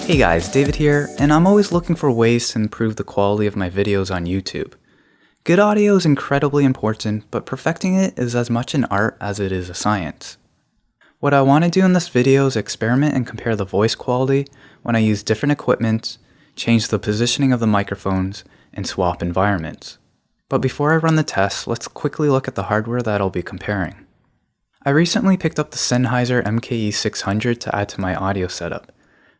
Hey guys, David here, and I'm always looking for ways to improve the quality of my videos on YouTube. Good audio is incredibly important, but perfecting it is as much an art as it is a science. What I want to do in this video is experiment and compare the voice quality when I use different equipment, change the positioning of the microphones, and swap environments. But before I run the test, let's quickly look at the hardware that I'll be comparing. I recently picked up the Sennheiser MKE 600 to add to my audio setup.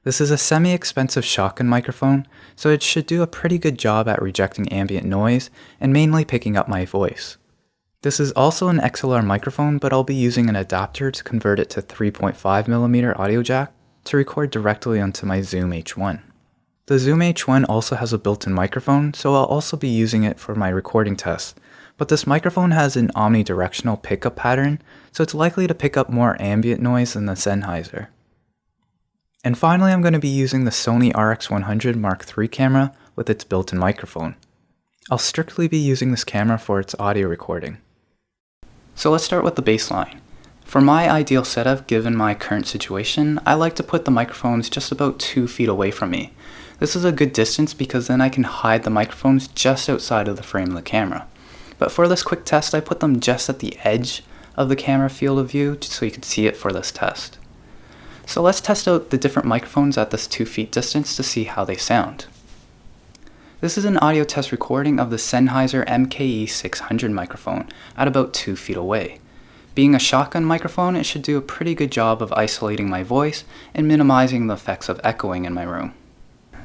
This is a semi-expensive shotgun microphone, so it should do a pretty good job at rejecting ambient noise and mainly picking up my voice. This is also an XLR microphone, but I'll be using an adapter to convert it to 3.5mm audio jack to record directly onto my Zoom H1. The Zoom H1 also has a built-in microphone, so I'll also be using it for my recording tests, but this microphone has an omnidirectional pickup pattern, so it's likely to pick up more ambient noise than the Sennheiser. And finally, I'm going to be using the Sony RX100 Mark III camera with its built-in microphone. I'll strictly be using this camera for its audio recording. So let's start with the baseline. For my ideal setup, given my current situation, I like to put the microphones just about 2 feet away from me. This is a good distance because then I can hide the microphones just outside of the frame of the camera. But for this quick test, I put them just at the edge of the camera field of view just so you can see it for this test. So let's test out the different microphones at this 2 feet distance to see how they sound. This is an audio test recording of the Sennheiser MKE 600 microphone at about 2 feet away. Being a shotgun microphone, it should do a pretty good job of isolating my voice and minimizing the effects of echoing in my room.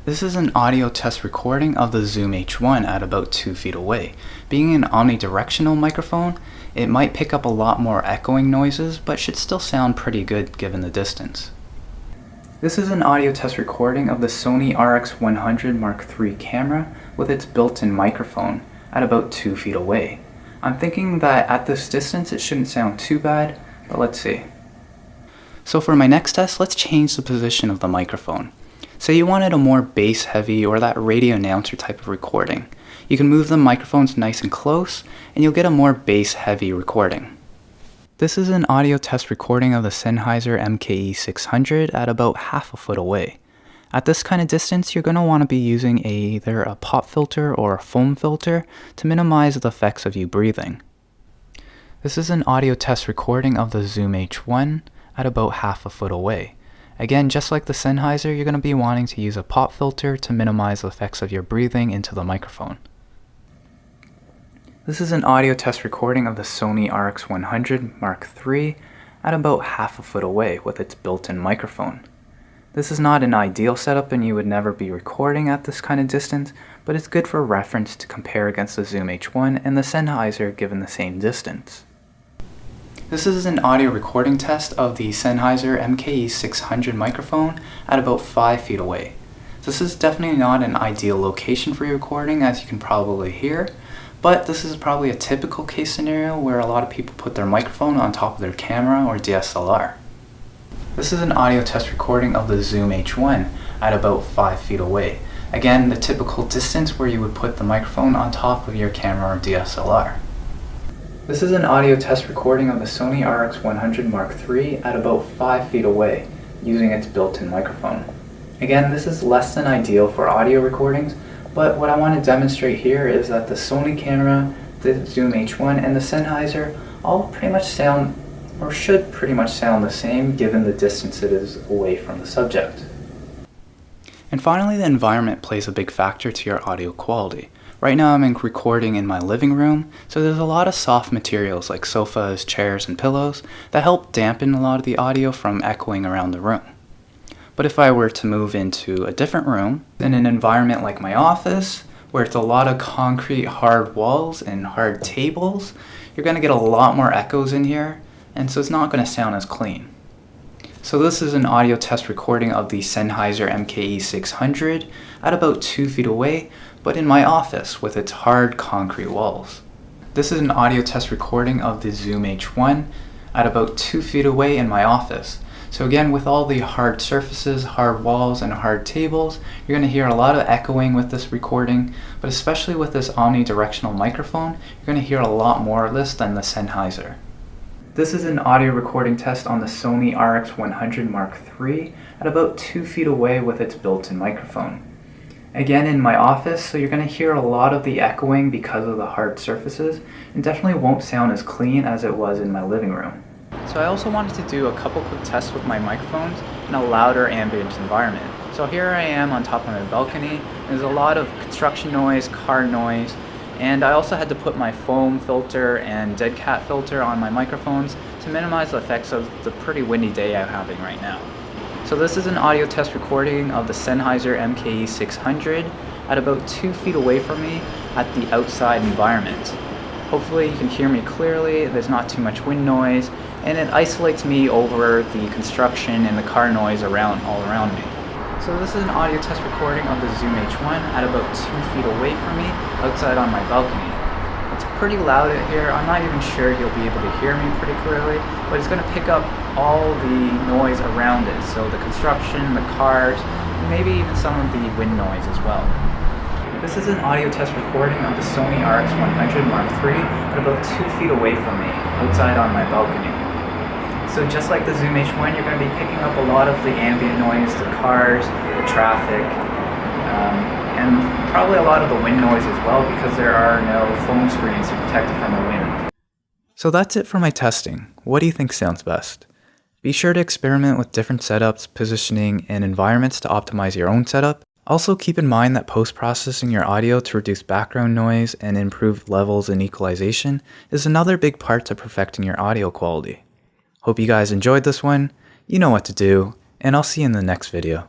This is an audio test recording of the Zoom H1 at about 2 feet away. Being an omnidirectional microphone, it might pick up a lot more echoing noises, but should still sound pretty good given the distance. This is an audio test recording of the Sony RX100 Mark III camera with its built-in microphone at about 2 feet away. I'm thinking that at this distance it shouldn't sound too bad, but let's see. So for my next test, let's change the position of the microphone. Say you wanted a more bass heavy or that radio announcer type of recording. You can move the microphones nice and close and you'll get a more bass heavy recording. This is an audio test recording of the Sennheiser MKE 600 at about half a foot away. At this kind of distance, you're going to want to be using either a pop filter or a foam filter to minimize the effects of you breathing. This is an audio test recording of the Zoom H1 at about half a foot away. Again, just like the Sennheiser, you're going to be wanting to use a pop filter to minimize the effects of your breathing into the microphone. This is an audio test recording of the Sony RX100 Mark III at about half a foot away with its built-in microphone. This is not an ideal setup and you would never be recording at this kind of distance, but it's good for reference to compare against the Zoom H1 and the Sennheiser given the same distance. This is an audio recording test of the Sennheiser MKE 600 microphone at about 5 feet away. This is definitely not an ideal location for your recording, as you can probably hear, but this is probably a typical case scenario where a lot of people put their microphone on top of their camera or DSLR. This is an audio test recording of the Zoom H1 at about 5 feet away. Again, the typical distance where you would put the microphone on top of your camera or DSLR. This is an audio test recording of the Sony RX100 Mark III at about 5 feet away, using its built-in microphone. Again, this is less than ideal for audio recordings, but what I want to demonstrate here is that the Sony camera, the Zoom H1, and the Sennheiser all pretty much sound, or should pretty much sound the same given the distance it is away from the subject. And finally, the environment plays a big factor to your audio quality. Right now I'm recording in my living room, so there's a lot of soft materials like sofas, chairs, and pillows that help dampen a lot of the audio from echoing around the room. But if I were to move into a different room, in an environment like my office, where it's a lot of concrete hard walls and hard tables, you're going to get a lot more echoes in here, and so it's not going to sound as clean. So this is an audio test recording of the Sennheiser MKE 600 at about 2 feet away, but in my office with its hard concrete walls. This is an audio test recording of the Zoom H1 at about 2 feet away in my office. So again, with all the hard surfaces, hard walls, and hard tables, you're going to hear a lot of echoing with this recording, but especially with this omnidirectional microphone, you're going to hear a lot more of this than the Sennheiser. This is an audio recording test on the Sony RX100 Mark III at about 2 feet away with its built-in microphone. Again, in my office, so you're going to hear a lot of the echoing because of the hard surfaces, and definitely won't sound as clean as it was in my living room. So I also wanted to do a couple quick tests with my microphones in a louder ambient environment. So here I am on top of my balcony. There's a lot of construction noise, car noise, and I also had to put my foam filter and dead cat filter on my microphones to minimize the effects of the pretty windy day I'm having right now. So this is an audio test recording of the Sennheiser MKE 600 at about 2 feet away from me at the outside environment. Hopefully you can hear me clearly, there's not too much wind noise, and it isolates me over the construction and the car noise all around me. So this is an audio test recording of the Zoom H1 at about 2 feet away from me outside on my balcony. It's pretty loud out here. I'm not even sure you'll be able to hear me pretty clearly, but it's going to pick up all the noise around it. So the construction, the cars, and maybe even some of the wind noise as well. This is an audio test recording of the Sony RX100 Mark III at about 2 feet away from me, outside on my balcony. So just like the Zoom H1, you're going to be picking up a lot of the ambient noise, the cars, the traffic, and probably a lot of the wind noise as well because there are no foam screens to protect it from the wind. So that's it for my testing. What do you think sounds best? Be sure to experiment with different setups, positioning, and environments to optimize your own setup. Also keep in mind that post-processing your audio to reduce background noise and improve levels and equalization is another big part to perfecting your audio quality. Hope you guys enjoyed this one, you know what to do, and I'll see you in the next video.